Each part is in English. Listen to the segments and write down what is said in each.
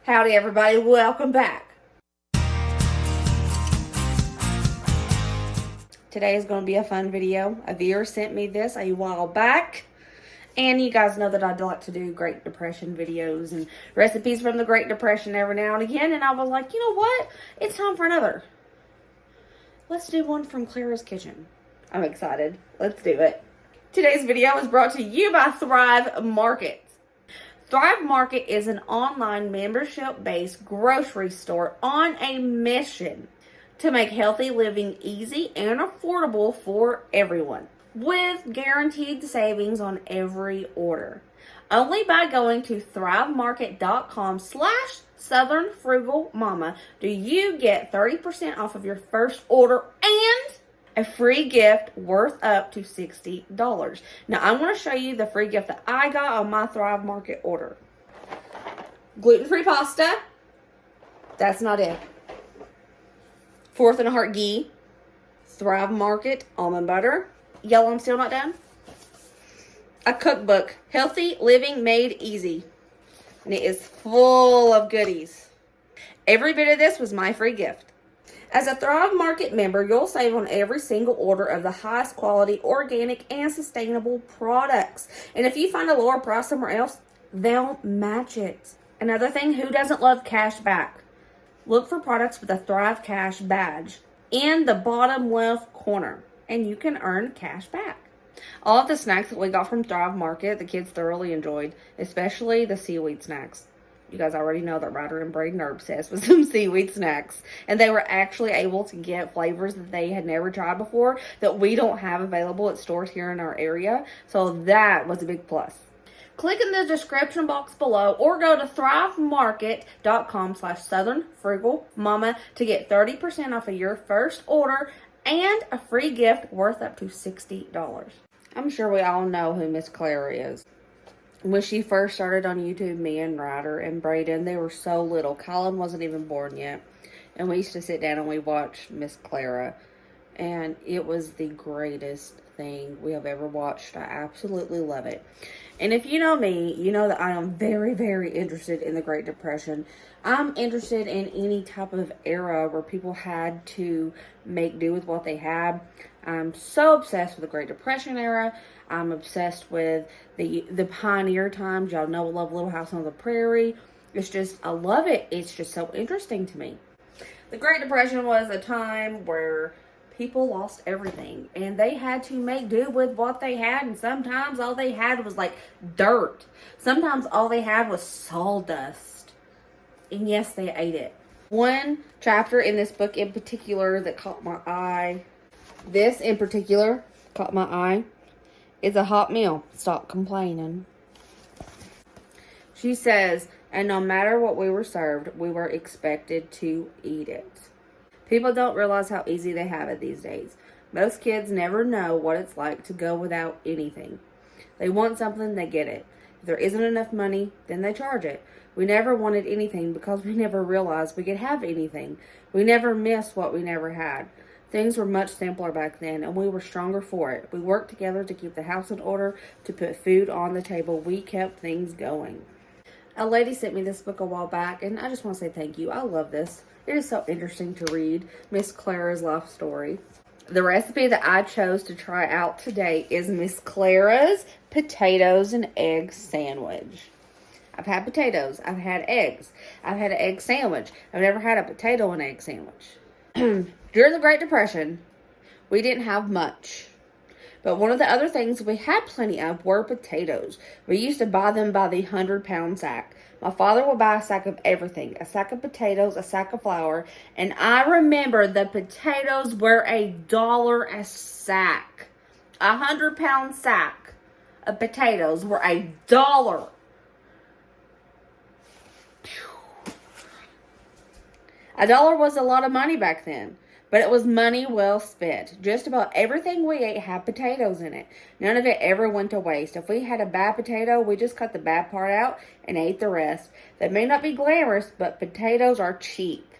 Howdy everybody, welcome back. Today is going to be a fun video. A viewer sent me this a while back. And you guys know that I like to do Great Depression videos and recipes from the Great Depression every now and again. And I was like, you know what? It's time for another. Let's do one from Clara's kitchen. I'm excited. Let's do it. Today's video is brought to you by Thrive Market. Thrive Market is an online membership-based grocery store on a mission to make healthy living easy and affordable for everyone, with guaranteed savings on every order. Only by going to thrivemarket.com/southernfrugalmama do you get 30% off of your first order and a free gift worth up to $60. Now, I'm going to show you the free gift that I got on my Thrive Market order. Gluten-free pasta. That's not it. 4th and a heart ghee. Thrive Market almond butter. Yellow, I'm still not done. A cookbook. Healthy Living Made Easy. And it is full of goodies. Every bit of this was my free gift. As a Thrive Market member, you'll save on every single order of the highest quality, organic, and sustainable products. And if you find a lower price somewhere else, they'll match it. Another thing, who doesn't love cash back? Look for products with a Thrive Cash badge in the bottom left corner, and you can earn cash back. All of the snacks that we got from Thrive Market, the kids thoroughly enjoyed, especially the seaweed snacks. You guys already know that Ryder and Braden are obsessed with some seaweed snacks. And they were actually able to get flavors that they had never tried before that we don't have available at stores here in our area. So that was a big plus. Click in the description box below or go to thrivemarket.com/southernfrugalmama to get 30% off of your first order and a free gift worth up to $60. I'm sure we all know who Miss Clara is. When she first started on YouTube, me and Ryder and Braden, they were so little. Colin wasn't even born yet. And we used to sit down and we watched Miss Clara. And it was the greatest thing we have ever watched. I absolutely love it. And if you know me, you know that I am very, very interested in the Great Depression. I'm interested in any type of era where people had to make do with what they had. I'm so obsessed with the Great Depression era. I'm obsessed with the pioneer times. Y'all know I love Little House on the Prairie. It's just, I love it. It's just so interesting to me. The Great Depression was a time where people lost everything. And they had to make do with what they had. And sometimes all they had was like dirt. Sometimes all they had was sawdust. And yes, they ate it. One chapter in this book in particular that caught my eye. This in particular caught my eye. It's a hot meal. Stop complaining. She says, and no matter what we were served, we were expected to eat it. People don't realize how easy they have it these days. Most kids never know what it's like to go without anything. They want something, they get it. If there isn't enough money, then they charge it. We never wanted anything because we never realized we could have anything. We never missed what we never had. Things were much simpler back then, and we were stronger for it. We worked together to keep the house in order, to put food on the table. We kept things going. A lady sent me this book a while back, and I just want to say thank you. I love this. It is so interesting to read Miss Clara's life story. The recipe that I chose to try out today is Miss Clara's potatoes and egg sandwich. I've had potatoes. I've had eggs. I've had an egg sandwich. I've never had a potato and egg sandwich. During the Great Depression, we didn't have much. But one of the other things we had plenty of were potatoes. We used to buy them by the 100-pound sack. My father would buy a sack of everything. A sack of potatoes, a sack of flour. And I remember the potatoes were $1 a sack. A 100-pound sack of potatoes were $1. $1 was a lot of money back then. But it was money well spent. Just about everything we ate had potatoes in it. None of it ever went to waste. If we had a bad potato, we just cut the bad part out and ate the rest. They may not be glamorous, but potatoes are cheap.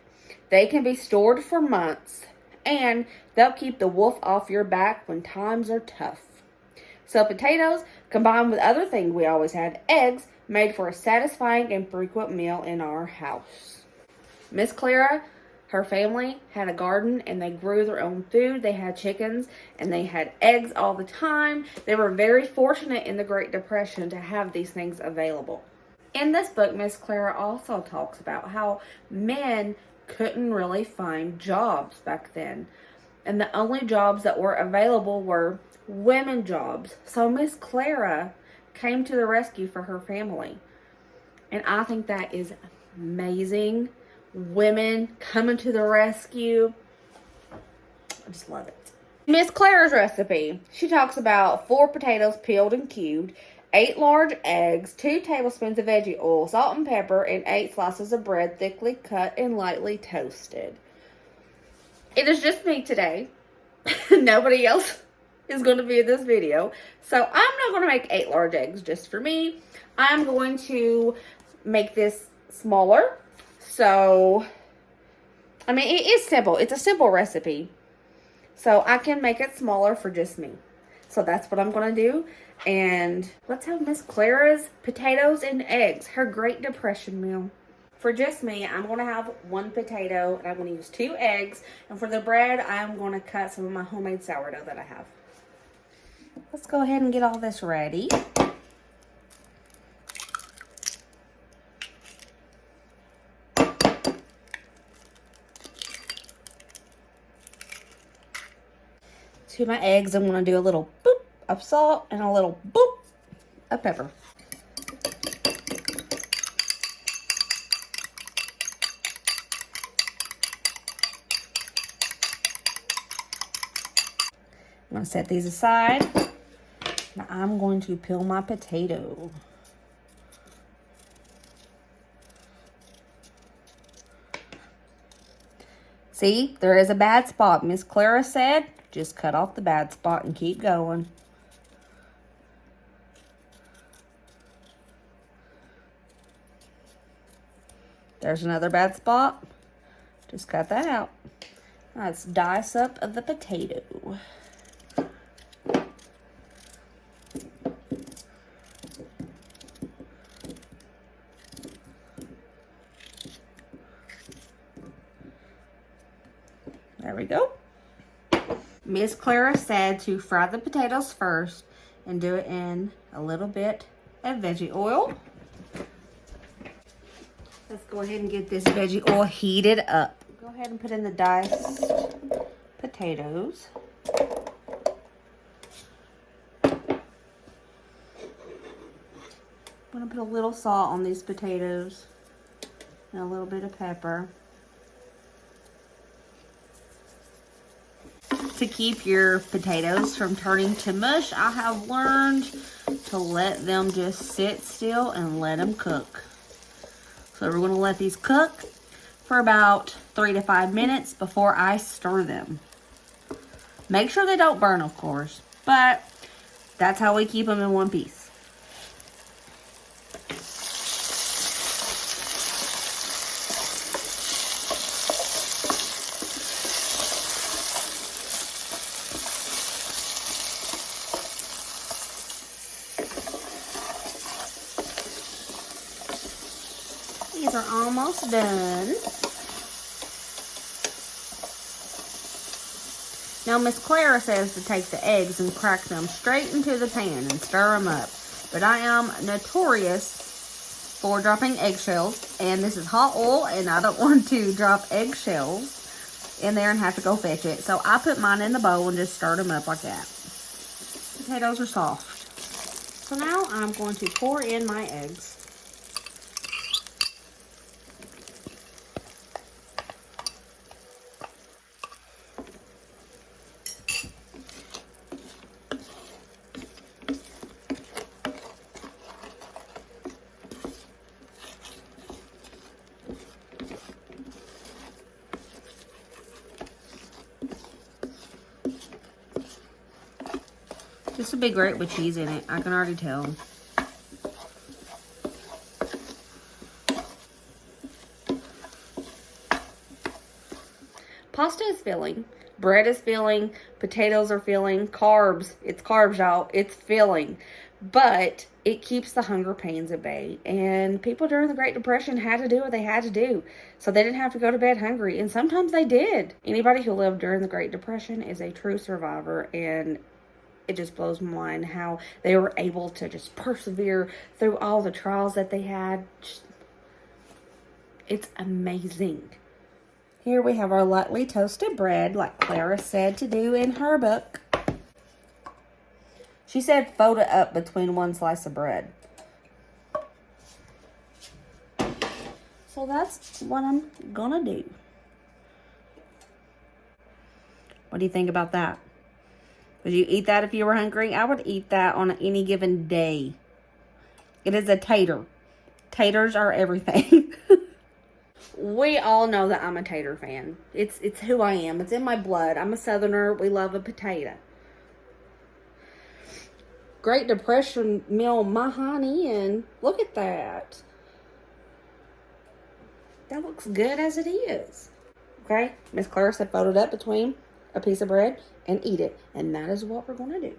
They can be stored for months, and they'll keep the wolf off your back when times are tough. So potatoes, combined with other things we always had, eggs, made for a satisfying and frequent meal in our house. Miss Clara, her family had a garden and they grew their own food. They had chickens and they had eggs all the time. They were very fortunate in the Great Depression to have these things available. In this book, Miss Clara also talks about how men couldn't really find jobs back then. And the only jobs that were available were women jobs. So Miss Clara came to the rescue for her family. And I think that is amazing. Women coming to the rescue. I just love it. Miss Clara's recipe. She talks about 4 potatoes peeled and cubed, 8 large eggs, 2 tablespoons of veggie oil, salt and pepper, and 8 slices of bread thickly cut and lightly toasted. It is just me today. Nobody else is going to be in this video. So I'm not going to make 8 large eggs just for me. I'm going to make this smaller. So, I mean, it is simple. It's a simple recipe. So I can make it smaller for just me. So that's what I'm going to do. And let's have Miss Clara's potatoes and eggs, her Great Depression meal. For just me, I'm going to have 1 potato and I'm going to use 2 eggs. And for the bread, I'm going to cut some of my homemade sourdough that I have. Let's go ahead and get all this ready. To my eggs, I'm going to do a little boop of salt and a little boop of pepper. I'm going to set these aside. Now I'm going to peel my potato. See, there is a bad spot. Miss Clara said, just cut off the bad spot and keep going. There's another bad spot. Just cut that out. Let's dice up the potato. There we go. Miss Clara said to fry the potatoes first and do it in a little bit of veggie oil. Let's go ahead and get this veggie oil heated up. Go ahead and put in the diced potatoes. I'm going to put a little salt on these potatoes and a little bit of pepper. To keep your potatoes from turning to mush, I have learned to let them just sit still and let them cook. So we're going to let these cook for about 3 to 5 minutes before I stir them. Make sure they don't burn, of course, but that's how we keep them in one piece. These are almost done. Now, Miss Clara says to take the eggs and crack them straight into the pan and stir them up. But I am notorious for dropping eggshells. And this is hot oil, and I don't want to drop eggshells in there and have to go fetch it. So I put mine in the bowl and just stir them up like that. Potatoes are soft. So now I'm going to pour in my eggs. This would be great with cheese in it. I can already tell. Pasta is filling. Bread is filling. Potatoes are filling. Carbs. It's carbs, y'all. It's filling. But It keeps the hunger pains at bay. And people during the Great Depression had to do what they had to do. So they didn't have to go to bed hungry. And sometimes they did. Anybody who lived during the Great Depression is a true survivor. And it just blows my mind how they were able to just persevere through all the trials that they had. It's amazing. Here we have our lightly toasted bread, like Clara said to do in her book. She said fold it up between one slice of bread. So that's what I'm gonna do. What do you think about that? Would you eat that if you were hungry? I would eat that on any given day. It is a tater. Taters are everything. We all know that I'm a tater fan. It's who I am. It's in my blood. I'm a Southerner. We love a potato. Great Depression meal, my honey, and look at that. That looks good as it is. Okay, Miss Clara said fold it up between a piece of bread and eat it. And that is what we're going to do.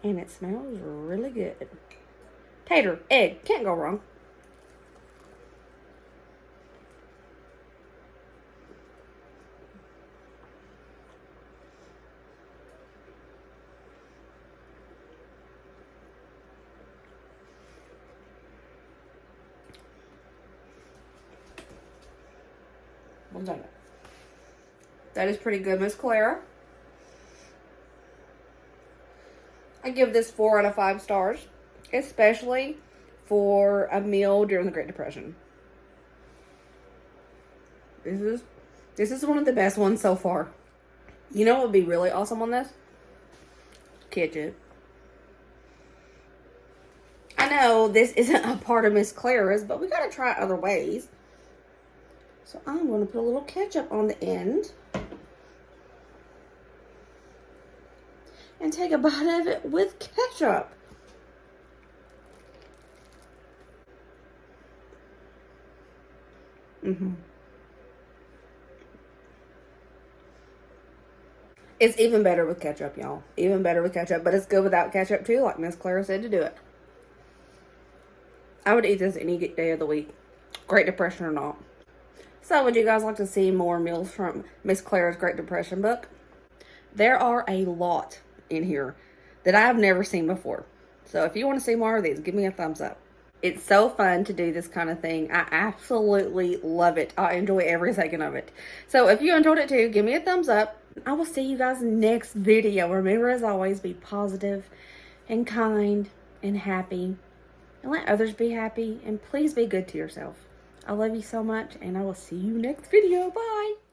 And it smells really good. Tater, egg, can't go wrong. Well done. That is pretty good, Miss Clara. I give this 4 out of 5 stars, especially for a meal during the Great Depression. This is one of the best ones so far. You know what would be really awesome on this? Ketchup. I know this isn't a part of Miss Clara's, but we gotta try other ways. So I'm going to put a little ketchup on the end. And take a bite of it with ketchup. It's even better with ketchup, y'all. Even better with ketchup. But it's good without ketchup, too, like Miss Clara said to do it. I would eat this any day of the week. Great Depression or not. So, would you guys like to see more meals from Miss Clara's Great Depression book? There are a lot in here that I have never seen before. So, if you want to see more of these, give me a thumbs up. It's so fun to do this kind of thing. I absolutely love it. I enjoy every second of it. So, if you enjoyed it too, give me a thumbs up. I will see you guys next video. Remember, as always, be positive and kind and happy. And let others be happy. And please be good to yourself. I love you so much, and I will see you next video. Bye.